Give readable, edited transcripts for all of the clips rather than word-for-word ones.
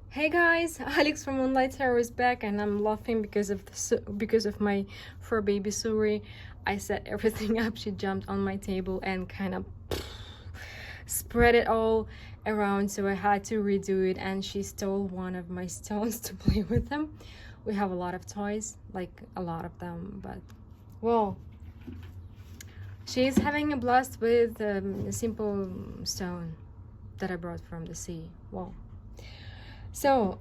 Hey guys, Alex from Moonlight Tarot is back, and I'm laughing because of my fur baby Suri. I set everything up. She jumped on my table and kind of spread it all around, so I had to redo it. And she stole one of my stones to play with them. We have a lot of toys, like a lot of them, but well, she's having a blast with a simple stone that I brought from the sea. Well. So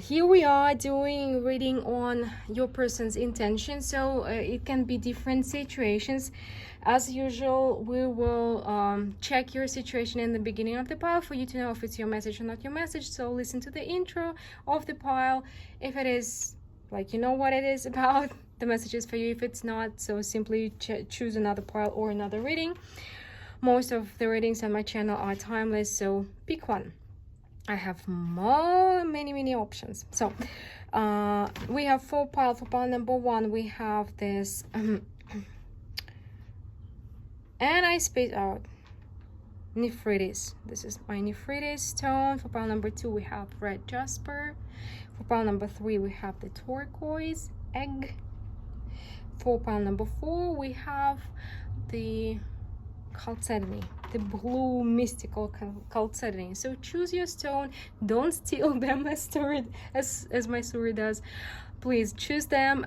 here we are doing reading on your person's intention. So it can be different situations. As usual, we will check your situation in the beginning of the pile for you to know if it's your message or not your message. So listen to the intro of the pile. If it is, like, you know what it is about, the message is for you. If it's not, so simply choose another pile or another reading. Most of the readings on my channel are timeless, so pick one. I have many options. So we have four piles. For pile number one, we have this and I spaced out Nephritis. This is my Nephritis stone. For pile number two, we have red jasper. For pile number three, we have the turquoise egg. For pile number four, we have the chalcedony, the blue mystical chalcedony. So choose your stone. Don't steal them as my Suri does. Please choose them.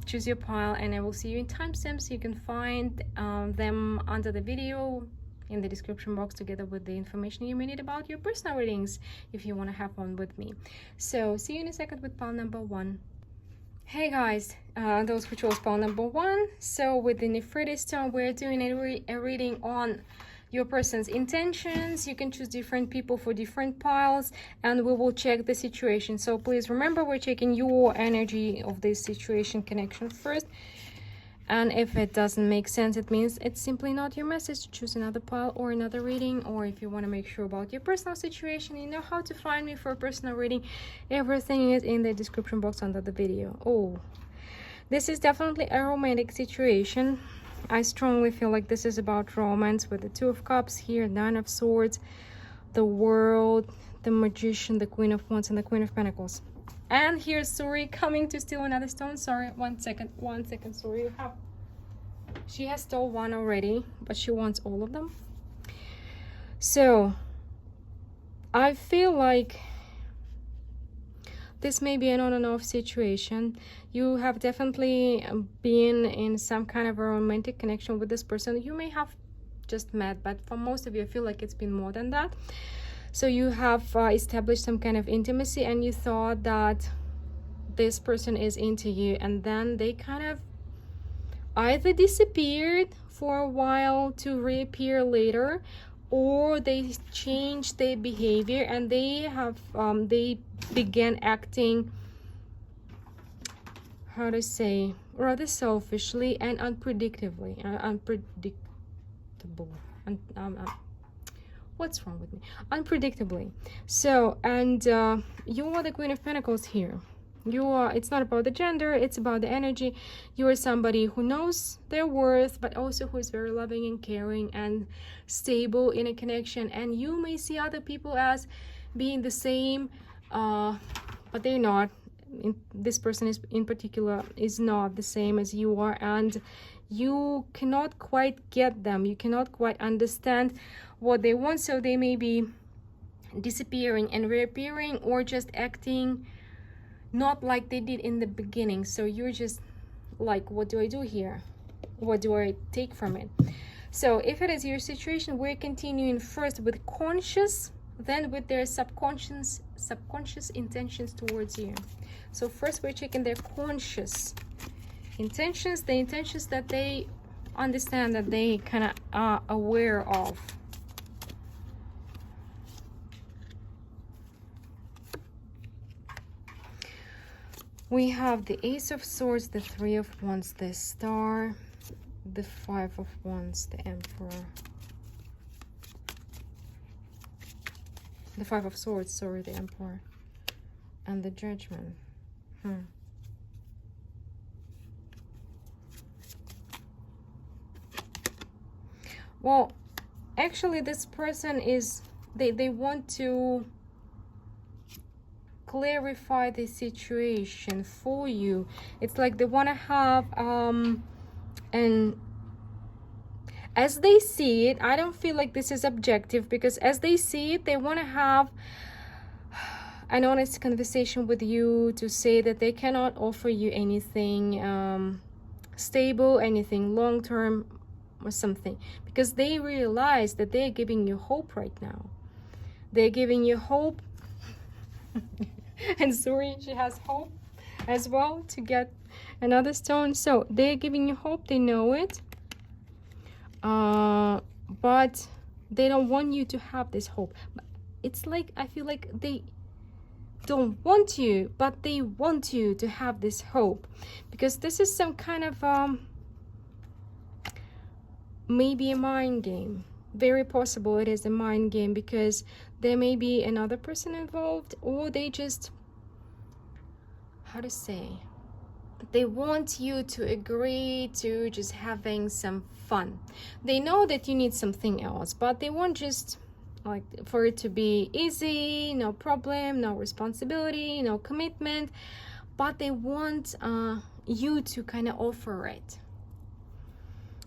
Choose your pile, and I will see you in timestamps. You can find them under the video in the description box, together with the information you may need about your personal readings if you want to have one with me. So see you in a second with pile number one. Hey guys, those who chose pile number one. So with the Nephritis stone, we're doing a reading on your person's intentions. You can choose different people for different piles, and we will check the situation. So please remember, we're checking your energy of this situation connection first. And if it doesn't make sense, it means it's simply not your message. Choose another pile or another reading. Or if you want to make sure about your personal situation, you know how to find me for a personal reading. Everything is in the description box under the video. Oh, this is definitely a romantic situation. I strongly feel like this is about romance, with the Two of Cups here, Nine of Swords, the World, the Magician, the Queen of Wands, and the Queen of Pentacles. And here's Suri coming to steal another stone. Sorry, one second, Suri. She has stole one already, but she wants all of them. So I feel like this may be an on and off situation. You have definitely been in some kind of a romantic connection with this person. You may have just met, but for most of you, I feel like it's been more than that. So you have established some kind of intimacy, and you thought that this person is into you, and then they kind of either disappeared for a while to reappear later, or they changed their behavior and they began acting, how to say, rather selfishly and unpredictable. What's wrong with me? Unpredictably. So, and you are the Queen of Pentacles here. It's not about the gender, it's about the energy. You are somebody who knows their worth, but also who is very loving and caring and stable in a connection. And you may see other people as being the same, but they're not. This person in particular is not the same as you are, and you cannot quite get them. You cannot quite understand what they want, so they may be disappearing and reappearing, or just acting not like they did in the beginning. So you're just like, what do I do here? What do I take from it? So if it is your situation, we're continuing first with conscious, then with their subconscious intentions towards you. So first we're checking their conscious intentions, the intentions that they understand, that they kind of are aware of. We have the Ace of Swords, the Three of Wands, the Star, the Five of Wands, the Emperor. The Five of Swords, sorry, the Emperor. And the Judgment. Well, actually this person is, they want to clarify the situation for you. It's like they want to have and as they see it, I don't feel like this is objective, because as they see it, they want to have an honest conversation with you to say that they cannot offer you anything stable, anything long-term or something, because they realize that they're giving you hope right now. They're giving you hope. And sorry, she has hope as well to get another stone. So they're giving you hope, they know it, but they don't want you to have this hope. It's like, I feel like they don't want you, but they want you to have this hope, because this is some kind of maybe a mind game. Very possible it is a mind game, because there may be another person involved, or they just, how to say, they want you to agree to just having some fun. They know that you need something else, but they want just like for it to be easy, no problem, no responsibility, no commitment, but they want you to kind of offer it.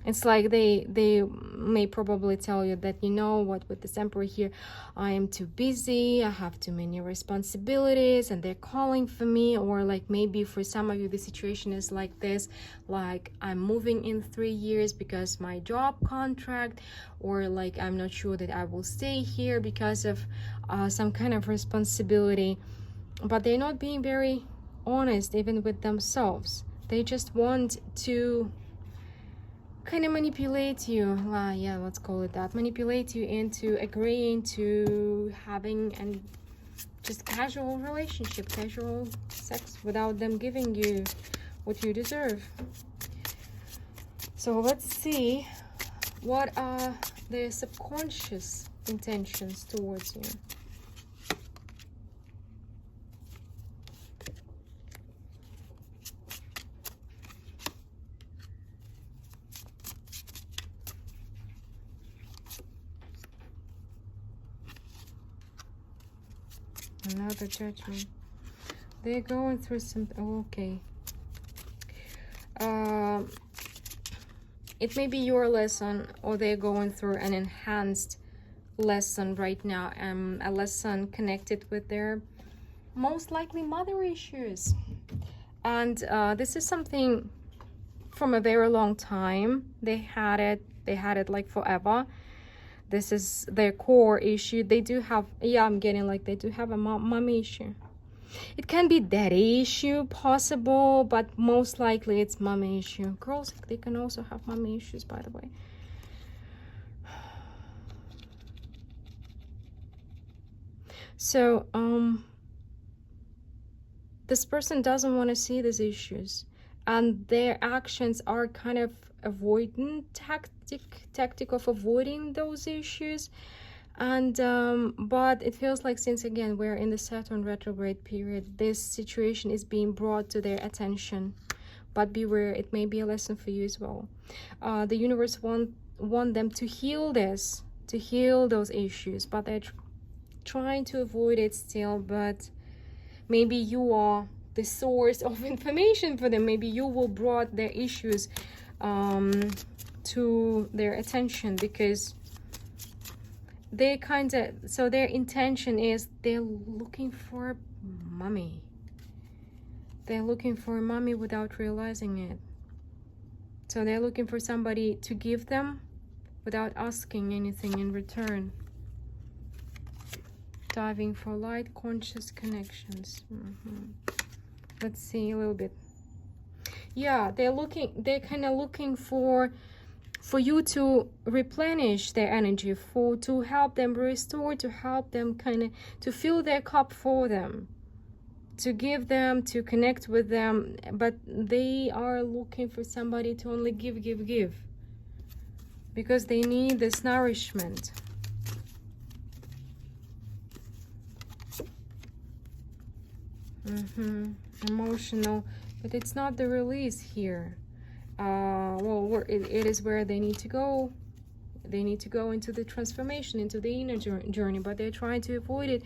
It's like they may probably tell you that, you know what, with this emperor here, I am too busy, I have too many responsibilities, and they're calling for me. Or like maybe for some of you the situation is like this, like I'm moving in 3 years because my job contract, or like I'm not sure that I will stay here because of some kind of responsibility. But they're not being very honest even with themselves. They just want to kind of manipulate you, yeah, let's call it that, manipulate you into agreeing to having and just casual relationship, casual sex, without them giving you what you deserve. So let's see, what are their subconscious intentions towards you? Another judgment. They're going through some, okay. It may be your lesson, or they're going through an enhanced lesson right now, a lesson connected with their most likely mother issues. And this is something from a very long time. They had it like forever. This is their core issue. They do have, yeah, I'm getting like they do have a mom issue. It can be daddy issue possible, but most likely it's mom issue. Girls, they can also have mom issues, by the way. So this person doesn't want to see these issues, and their actions are kind of avoidant tactic of avoiding those issues. And but it feels like, since again we're in the Saturn retrograde period, this situation is being brought to their attention. But beware, it may be a lesson for you as well. The universe want them to heal this, to heal those issues, but they're trying to avoid it still. But maybe you are the source of information for them. Maybe you will brought their issues to their attention, because they kind of, so their intention is they're looking for mommy. They're looking for mommy without realizing it. So they're looking for somebody to give them without asking anything in return. Diving for light conscious connections. Let's see a little bit. Yeah, they're kind of looking for you to replenish their energy, to help them restore, to help them kind of to fill their cup for them, to give them, to connect with them. But they are looking for somebody to only give, because they need this nourishment. Emotional, but it's not the release here. Well, it is where they need to go, They need to go into the transformation, into the inner journey, but they're trying to avoid it,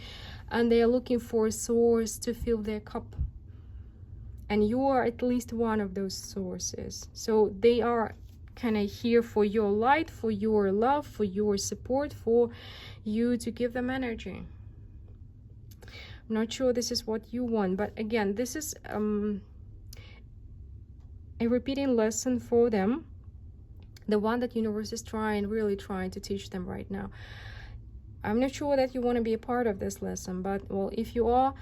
and they are looking for a source to fill their cup. And you are at least one of those sources. So they are kind of here for your light, for your love, for your support, for you to give them energy. I'm not sure this is what you want, but again, this is a repeating lesson for them, the one that universe is really trying to teach them right now. I'm not sure that you want to be a part of this lesson, but well, if you are,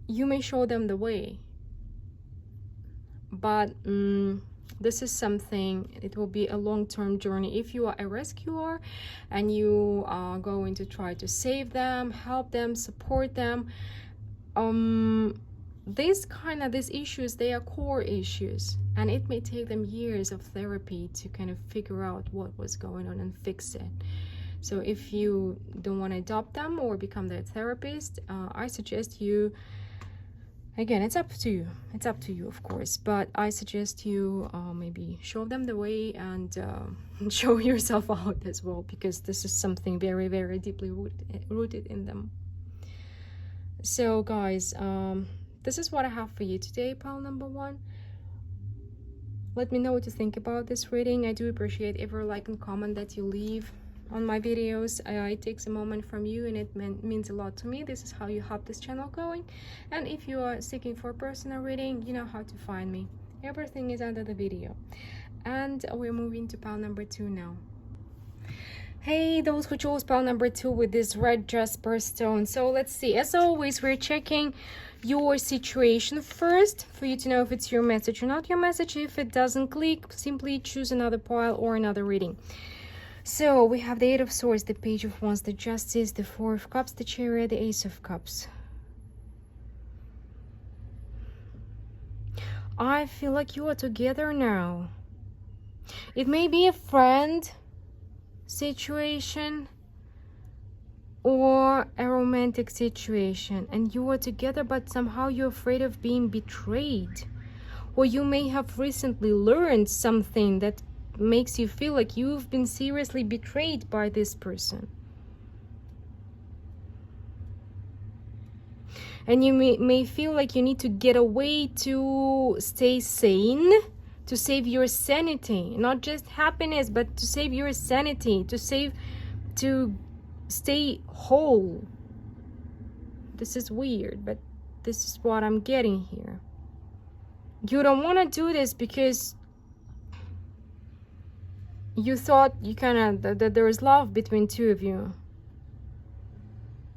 you may show them the way. But this is something, it will be a long-term journey. If you are a rescuer and you are going to try to save them, help them, support them, these issues, they are core issues, and it may take them years of therapy to kind of figure out what was going on and fix it. So if you don't want to adopt them or become their therapist, I suggest you, again, it's up to you, of course, but I suggest you maybe show them the way and show yourself out as well, because this is something very, very deeply rooted in them. So guys, this is what I have for you today, pile number 1. Let me know what you think about this reading. I do appreciate every like and comment that you leave on my videos. It takes a moment from you, and it means a lot to me. This is how you help this channel going. And if you are seeking for a personal reading, you know how to find me. Everything is under the video. And we're moving to pile number 2 now. Hey, those who chose pile number 2 with this red jasper stone. So let's see. As always, we're checking your situation first for you to know if it's your message or not your message. If it doesn't click, simply choose another pile or another reading. So we have the 8 of Swords, the Page of Wands, the Justice, the 4 of Cups, the Chariot, the Ace of Cups. I feel like you are together now. It may be a friend situation or a romantic situation, and you are together, but somehow you're afraid of being betrayed. Or you may have recently learned something that makes you feel like you've been seriously betrayed by this person. And you may feel like you need to get away to stay sane, to save your sanity, not just happiness, but to save your sanity, to stay whole. This is weird, but this is what I'm getting here. You don't want to do this because you thought you that there is love between two of you,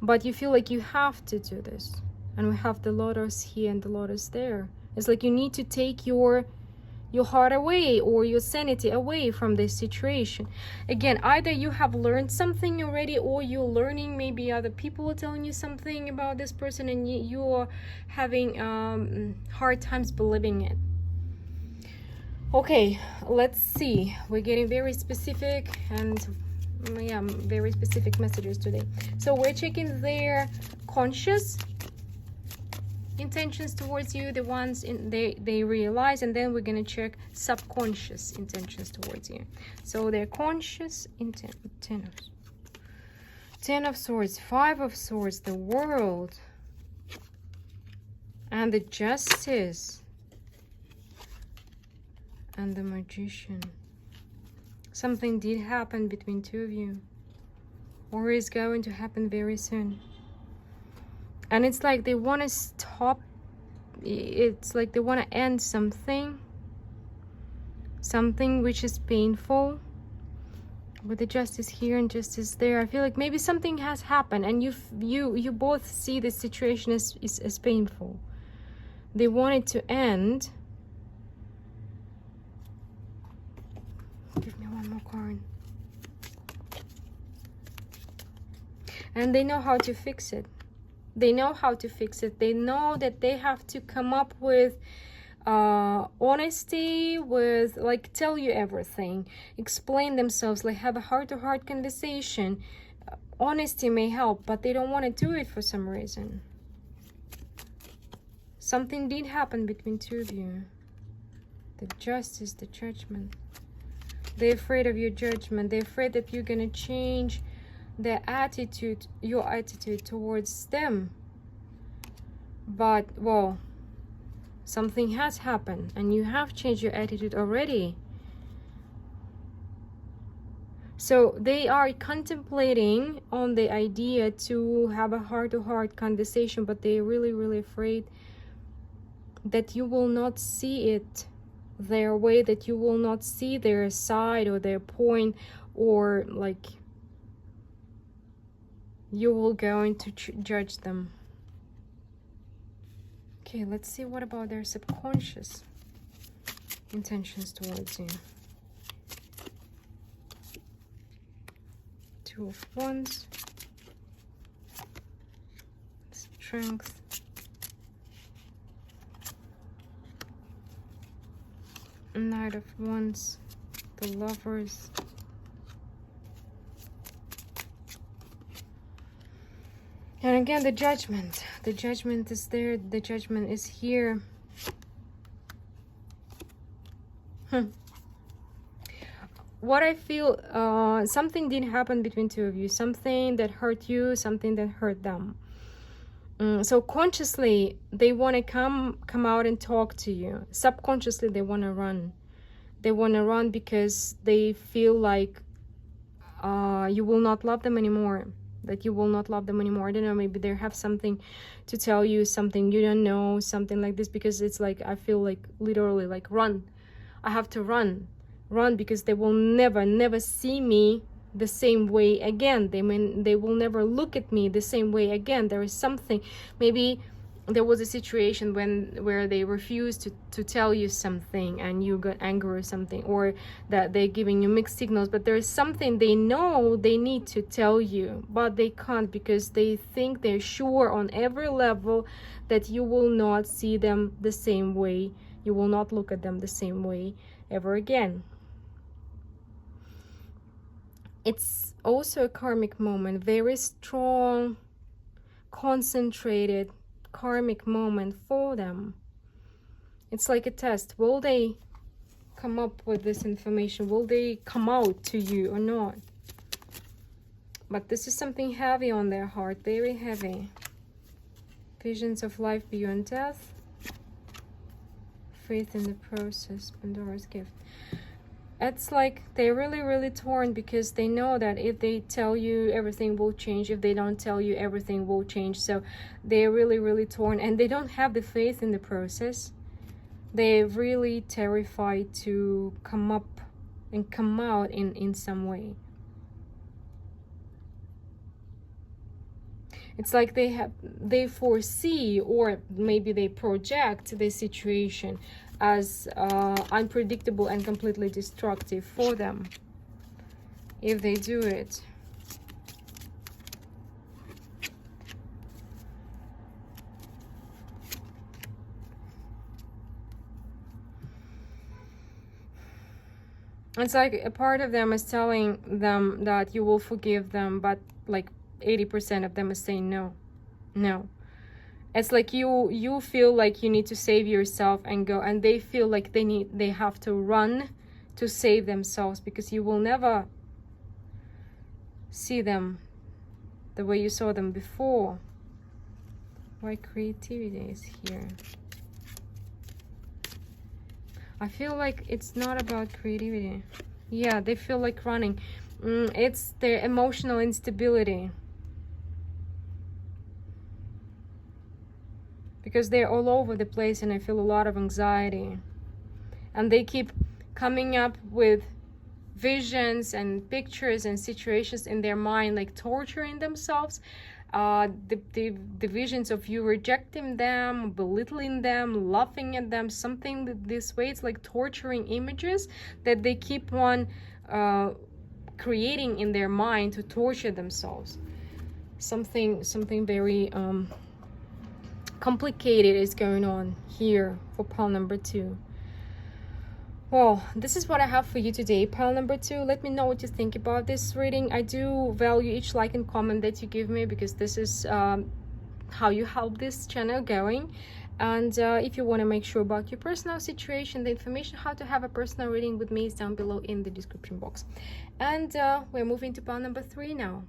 but you feel like you have to do this. And we have the Lotus here and the Lotus there. It's like you need to take your heart away, or your sanity away from this situation. Again, either you have learned something already, or you're learning, maybe other people are telling you something about this person, and you're having hard times believing it. Okay, let's see. We're getting very specific, and yeah, very specific messages today. So we're checking their conscious intentions towards you, the ones they realize, and then we're gonna check subconscious intentions towards you. So their conscious intent. 10 of Swords, 5 of Swords, the World, and the Justice, and the Magician. Something did happen between two of you, or is going to happen very soon. And it's like they want to stop. It's like they want to end something which is painful. With the Justice here and Justice there, I feel like maybe something has happened, and you both see this situation as painful. They want it to end. Give me one more card. And they know how to fix it. They know how to fix it. They know that they have to come up with honesty, with like tell you everything, explain themselves, like have a heart-to-heart conversation. Honesty may help, but they don't want to do it for some reason. Something did happen between two of you. The Justice, the Judgment. They're afraid of your judgment. They're afraid that you're gonna change their attitude, your attitude towards them. But, well, something has happened and you have changed your attitude already. So they are contemplating on the idea to have a heart-to-heart conversation, but they're really, really afraid that you will not see it their way, that you will not see their side or their point, or like you will going to judge them. Okay, let's see what about their subconscious intentions towards you. Two of Wands, Strength, Knight of Wands, the Lovers, and again the Judgment. The Judgment is there. The Judgment is here. What I feel, something did happen between two of you, something that hurt you, something that hurt them. So consciously they want to come out and talk to you. Subconsciously they want to run. They want to run because they feel like you will not love them anymore, that you will not love them anymore. I don't know, maybe they have something to tell you, something you don't know, something like this, because it's like, I feel like literally like run. I have to run because they will never see me the same way again. They will never look at me the same way again. There is something, maybe there was a situation where they refused to tell you something and you got angry or something, or that they're giving you mixed signals, but there is something they know they need to tell you, but they can't because they think they're sure on every level that you will not see them the same way, you will not look at them the same way ever again. It's also a karmic moment, very strong, concentrated karmic moment for them. It's like a test. Will they come up with this information? Will they come out to you or not? But this is something heavy on their heart, very heavy. Visions of life beyond death. Faith in the process, Pandora's gift. It's like they're really torn because they know that if they tell you, everything will change. If they don't tell you, everything will change. So they're really torn, and they don't have the faith in the process. They're really terrified to come up and come out in some way. It's like they foresee, or maybe they project the situation as unpredictable and completely destructive for them if they do it. It's like a part of them is telling them that you will forgive them, but like 80% of them is saying no. It's like you feel like you need to save yourself and go, and they feel like they have to run to save themselves, because you will never see them the way you saw them before. Why creativity is here? I feel like it's not about creativity. Yeah, they feel like running. It's their emotional instability. Because they're all over the place, and I feel a lot of anxiety. And they keep coming up with visions and pictures and situations in their mind, like torturing themselves. The visions of you rejecting them, belittling them, laughing at them, something this way. It's like torturing images that they keep on creating in their mind to torture themselves. Something very complicated is going on here for pile number 2. Well, this is what I have for you today, pile number 2. Let me know what you think about this reading. I do value each like and comment that you give me, because this is how you help this channel going. And if you want to make sure about your personal situation, the information how to have a personal reading with me is down below in the description box. And we're moving to pile number 3 now.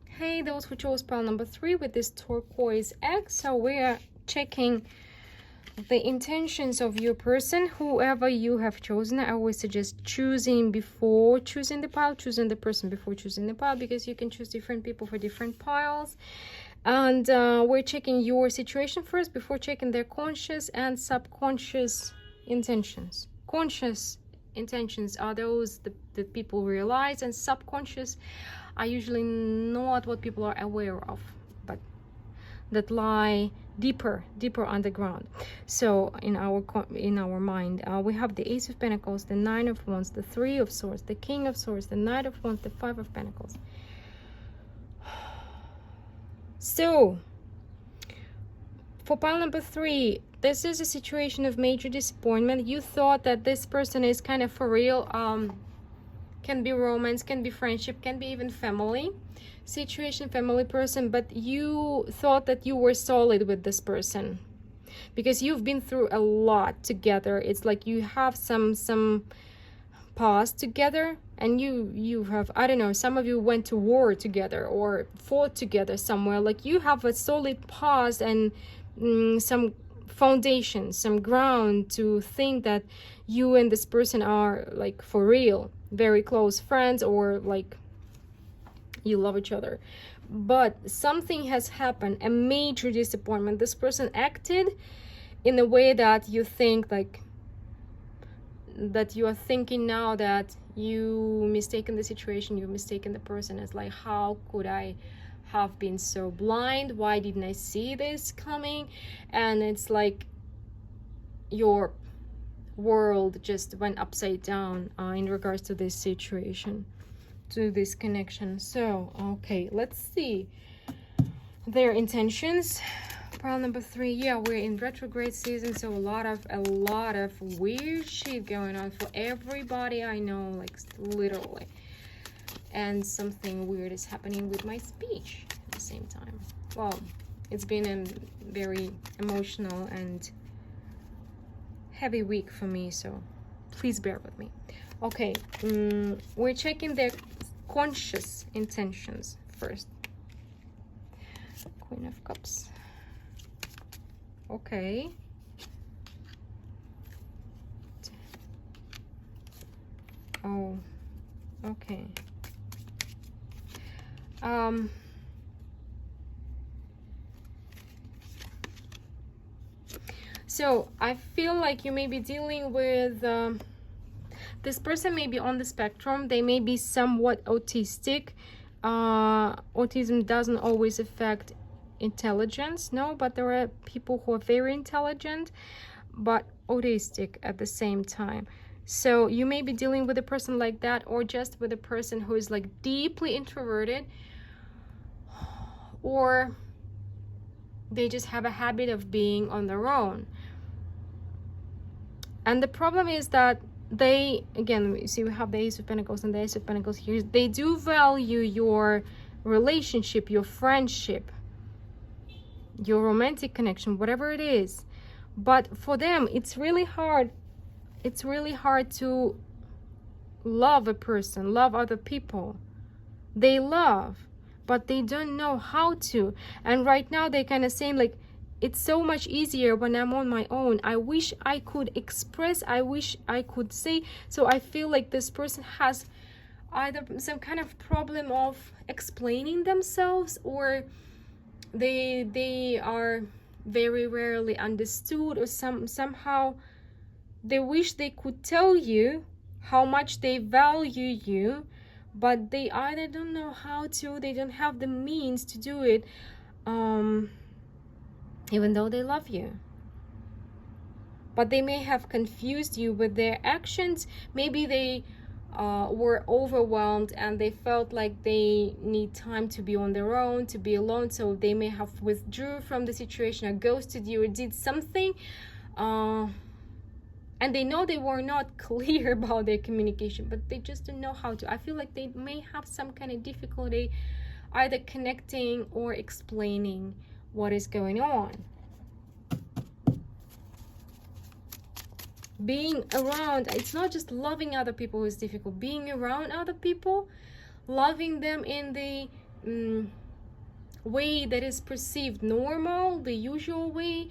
Hey, those who chose pile number 3 with this turquoise egg. So we are checking the intentions of your person, whoever you have chosen. I always suggest choosing before choosing the pile, choosing the person before choosing the pile, because you can choose different people for different piles. And we're checking your situation first before checking their conscious and subconscious intentions. Conscious intentions are those that people realize, and subconscious are usually not what people are aware of, but that lie deeper underground. So in our mind, we have the Ace of Pentacles, the Nine of Wands, the Three of Swords, the King of Swords, the Knight of Wands, the Five of Pentacles. So for pile number 3, this is a situation of major disappointment. You thought that this person is kind of for real. Can be romance, can be friendship, can be even family situation, family person, but you thought that you were solid with this person because you've been through a lot together. It's like you have some past together, and you have, I don't know, some of you went to war together or fought together somewhere. Like you have a solid past and some foundation, some ground to think that you and this person are like for real, very close friends, or like you love each other. But something has happened, a major disappointment. This person acted in a way that you think like that you are thinking now that you mistaken the situation, you mistaken the person. It's like, how could I have been so blind? Why didn't I see this coming? And it's like your world just went upside down in regards to this situation, to this connection. So okay, let's see their intentions. Pile number 3, yeah, we're in retrograde season, so a lot of weird shit going on for everybody I know, like literally. And something weird is happening with my speech at the same time. Well, it's been a very emotional and heavy week for me, so please bear with me. Okay, we're checking their conscious intentions first. Queen of Cups. Okay. Oh, okay. So I feel like you may be dealing with this person may be on the spectrum. They may be somewhat autistic. Autism doesn't always affect intelligence, no, but there are people who are very intelligent but autistic at the same time. So you may be dealing with a person like that, or just with a person who is like deeply introverted, or they just have a habit of being on their own. And the problem is that they, again, you see we have the Ace of Pentacles and the Ace of Pentacles here. They do value your relationship, your friendship, your romantic connection, whatever it is. But for them, it's really hard. It's really hard to love a person, love other people. They love, but they don't know how to. And right now they're kind of saying like, it's so much easier when I'm on my own. I wish I could express, I wish I could say. So I feel like this person has either some kind of problem of explaining themselves, or they are very rarely understood, or somehow they wish they could tell you how much they value you, but they either don't know how to, they don't have the means to do it, even though they love you. But they may have confused you with their actions. Maybe they were overwhelmed and they felt like they need time to be on their own, to be alone, so they may have withdrew from the situation or ghosted you or did something, and they know they were not clear about their communication, but they just don't know how to. I feel like they may have some kind of difficulty either connecting or explaining what is going on. Being around, it's not just loving other people is difficult. Being around other people, loving them in the way that is perceived normal, the usual way,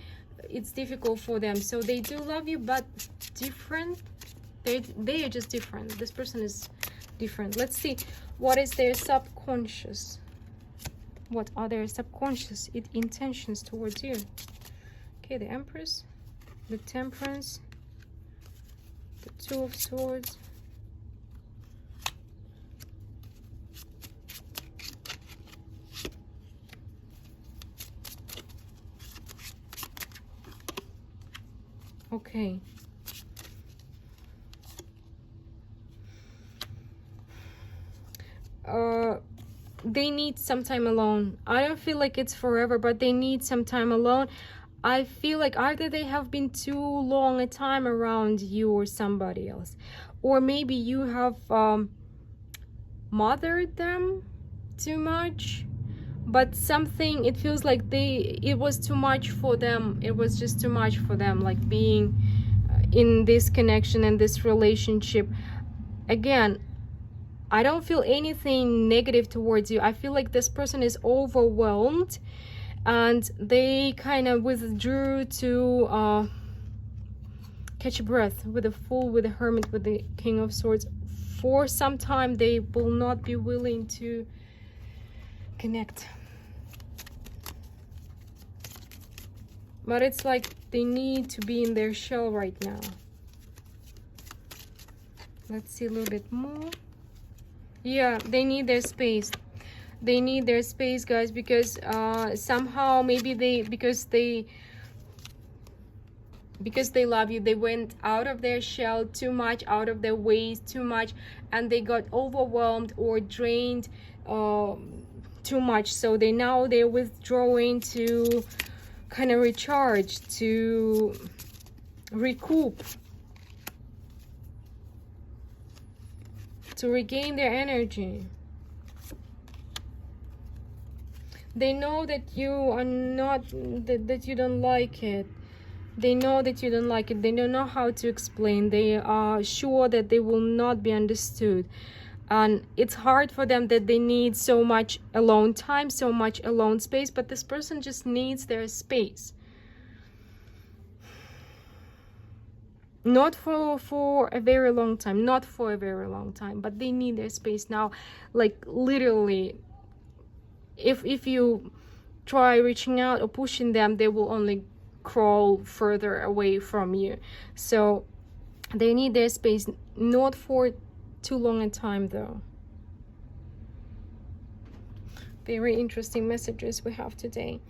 it's difficult for them. So they do love you, but different. They are just different. This person is different. Let's see, what is their subconscious? What are their subconscious intentions towards you? Okay, the Empress, the Temperance, the Two of Swords, okay. They need some time alone. I don't feel like it's forever, but they need some time alone. I feel like either they have been too long a time around you or somebody else, or maybe you have mothered them too much, but something, it feels like it was too much for them. It was just too much for them, like being in this connection and this relationship. Again, I don't feel anything negative towards you. I feel like this person is overwhelmed and they kind of withdrew to catch a breath with the Fool, with the Hermit, with the King of Swords. For some time, they will not be willing to connect. But it's like they need to be in their shell right now. Let's see a little bit more. Yeah, they need their space. They need their space, guys, because somehow maybe because they love you, they went out of their shell too much, out of their ways too much, and they got overwhelmed or drained too much. So they're withdrawing to kind of recharge, to recoup, to regain their energy. They know that you are not, that you don't like it. They know that you don't like it. They don't know how to explain. They are sure that they will not be understood. And it's hard for them that they need so much alone time, so much alone space, but this person just needs their space. Not for a very long time, not for a very long time, but they need their space now. Like literally, if you try reaching out or pushing them, they will only crawl further away from you. So they need their space, not for too long a time though. Very interesting messages we have today.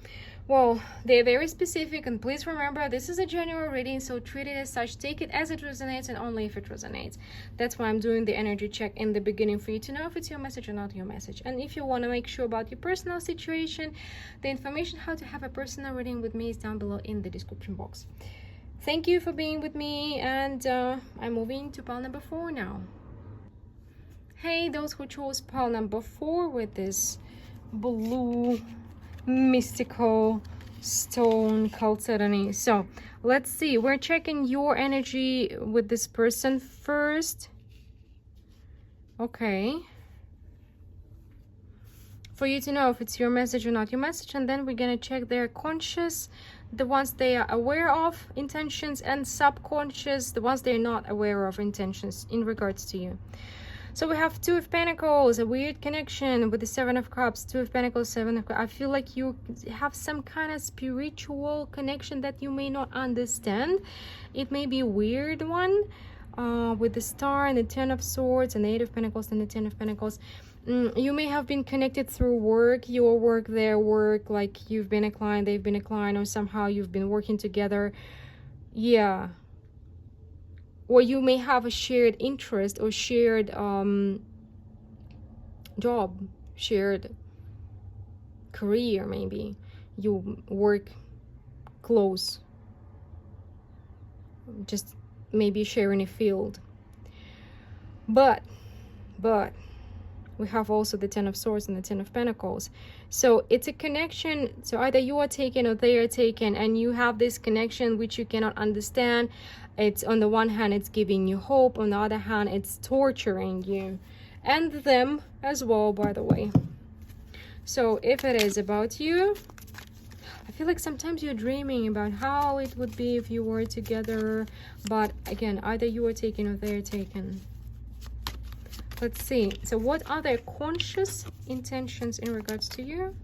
Well, they're very specific, and please remember, this is a general reading, so treat it as such. Take it as it resonates and only if it resonates. That's why I'm doing the energy check in the beginning, for you to know if it's your message or not your message. And if you want to make sure about your personal situation, the information how to have a personal reading with me is down below in the description box. Thank you for being with me, and I'm moving to pile number 4 now. Hey, those who chose pile number 4 with this blue mystical stone chalcedony. So let's see, we're checking your energy with this person first. Okay, for you to know if it's your message or not your message, and then we're gonna check their conscious, the ones they are aware of intentions, and subconscious, the ones they're not aware of intentions in regards to you. So we have 2 of Pentacles, a weird connection with the 7 of Cups, 2 of Pentacles, 7 of Cups. I feel like you have some kind of spiritual connection that you may not understand. It may be a weird one with the Star and the 10 of Swords and the 8 of Pentacles and the 10 of Pentacles. You may have been connected through work, your work, their work, like you've been a client, they've been a client, or somehow you've been working together. Yeah. Or you may have a shared interest or shared job, shared career. Maybe you work close, just maybe sharing a field. But we have also the 10 of Swords and the 10 of Pentacles. So it's a connection. So either you are taken or they are taken, and you have this connection which you cannot understand. It's, on the one hand, it's giving you hope, on the other hand, it's torturing you and them as well, by the way. So if it is about you, I feel like sometimes you're dreaming about how it would be if you were together, but again, either you are taken or they're taken. Let's see. So what are their conscious intentions in regards to you?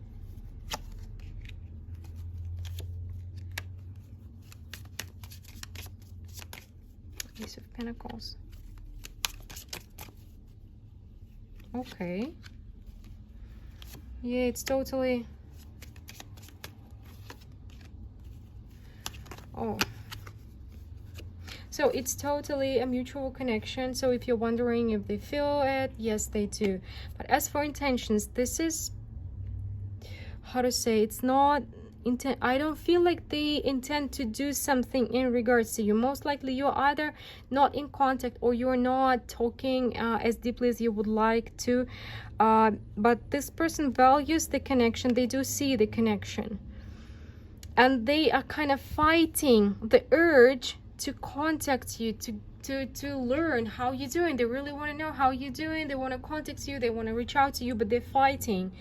Ace of Pentacles. Okay. Yeah, it's totally... Oh. So it's totally a mutual connection. So if you're wondering if they feel it, yes, they do. But as for intentions, this is... how to say, it's not intent. I don't feel like they intend to do something in regards to you. Most likely you're either not in contact or you're not talking as deeply as you would like to, but this person values the connection. They do see the connection, and they are kind of fighting the urge to contact you, to learn how you're doing. They really want to know how you're doing. They want to contact you, they want to reach out to you, but they're fighting.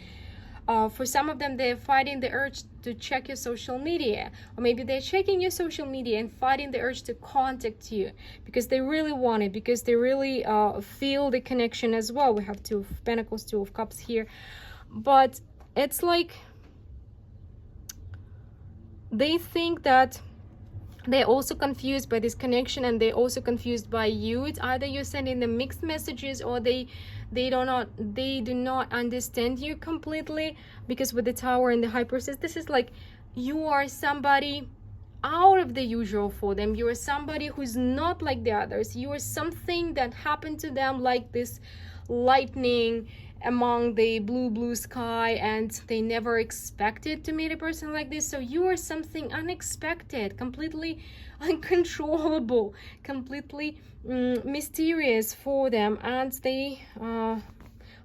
For some of them, they're fighting the urge to check your social media, or maybe they're checking your social media and fighting the urge to contact you because they really want it, because they really feel the connection as well. We have Two of Pentacles, Two of Cups here, but it's like they think that they're also confused by this connection, and they're also confused by you. It's either you're sending them mixed messages, or they do not understand you completely, because with the Tower and the High Priestess, this is like you are somebody out of the usual for them. You are somebody who's not like the others. You are something that happened to them, like this lightning among the blue sky, and they never expected to meet a person like this. So you are something unexpected, completely uncontrollable, completely mysterious for them, and they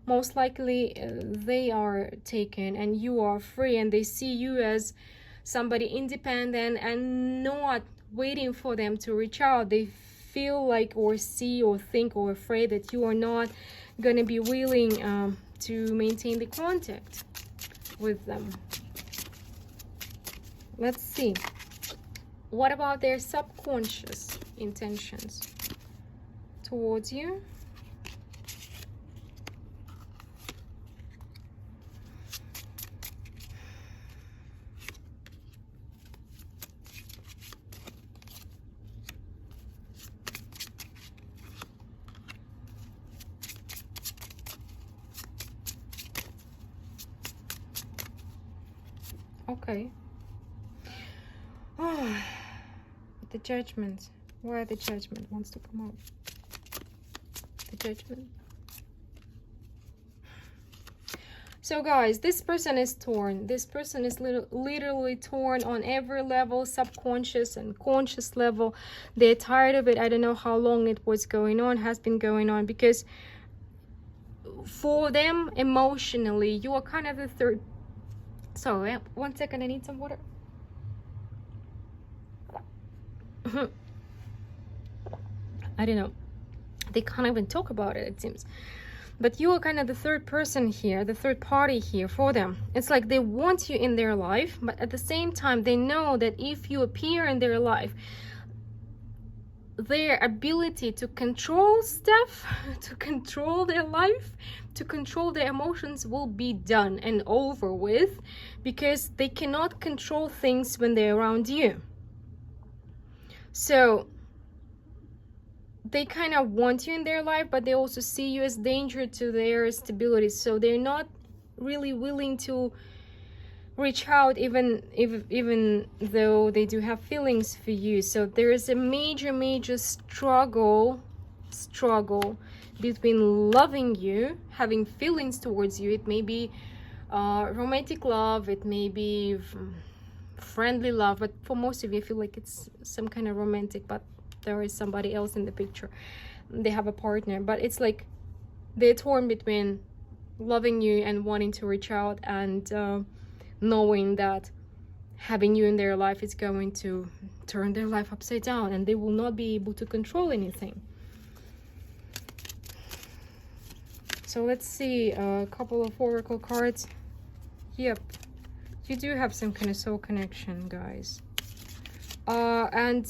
most likely they are taken and you are free, and they see you as somebody independent and not waiting for them to reach out. They feel like, or see, or think, or afraid that you are not gonna be willing to maintain the contact with them. Let's see. What about their subconscious intentions towards you? Okay. Oh, the Judgment. Where the Judgment wants to come out? The Judgment. So guys, this person is torn. This person is literally torn on every level, subconscious and conscious level. They're tired of it. I don't know how long it was going on, has been going on, because for them emotionally, you are kind of the third. Sorry, 1 second, I need some water. I don't know. They can't even talk about it, it seems. But you are kind of the third person here, the third party here for them. It's like they want you in their life, but at the same time, they know that if you appear in their life, their ability to control stuff, to control their life, to control their emotions will be done and over with, because they cannot control things when they're around you. So they kind of want you in their life, but they also see you as danger to their stability. So they're not really willing to reach out, even though they do have feelings for you. So there is a major struggle between loving you, having feelings towards you. It may be romantic love, it may be friendly love, but for most of you, I feel like it's some kind of romantic, but there is somebody else in the picture. They have a partner, but it's like they're torn between loving you and wanting to reach out, and knowing that having you in their life is going to turn their life upside down, and they will not be able to control anything. So let's see a couple of oracle cards. Yep, you do have some kind of soul connection, guys. And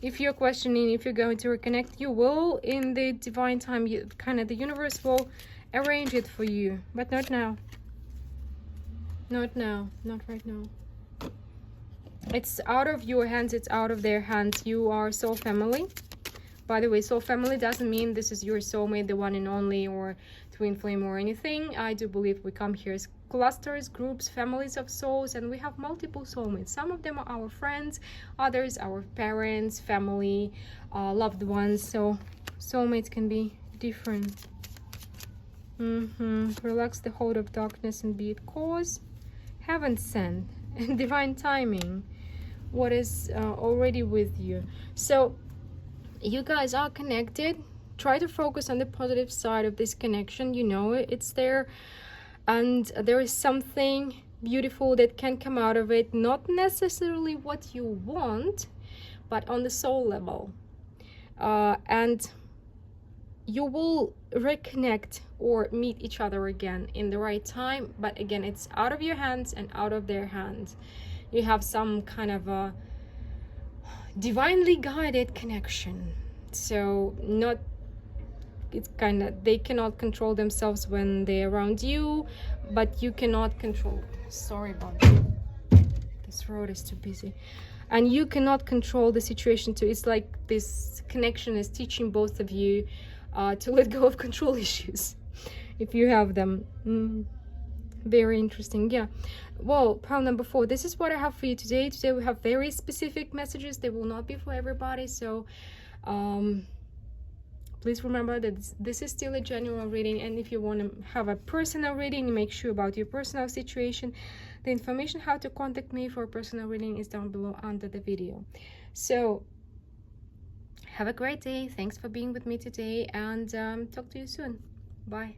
if you're questioning if you're going to reconnect, you will in the divine time. The universe will arrange it for you, but not now. Not now, not right now. It's out of your hands, it's out of their hands. You are soul family. By the way, soul family doesn't mean this is your soulmate, the one and only, or twin flame or anything. I do believe we come here as clusters, groups, families of souls, and we have multiple soulmates. Some of them are our friends, others our parents, family, loved ones. So soulmates can be different. Relax the hold of darkness and be it cause. Heaven sent and divine timing. What is already with you. So you guys are connected. Try to focus on the positive side of this connection. You know it's there, and there is something beautiful that can come out of it. Not necessarily what you want, but on the soul level. And you will reconnect or meet each other again in the right time. But again, it's out of your hands and out of their hands. You have some kind of a divinely guided connection. So they cannot control themselves when they're around you, but you cannot control. Sorry about that. This road is too busy. And you cannot control the situation too. It's like this connection is teaching both of you to let go of control issues if you have them. Very interesting. Yeah. Well, pile number 4, this is what I have for you today. Today we have very specific messages. They will not be for everybody, so please remember that this is still a general reading, and if you want to have a personal reading, make sure about your personal situation. The information how to contact me for a personal reading is down below under the video. So have a great day. Thanks for being with me today, and talk to you soon. Bye.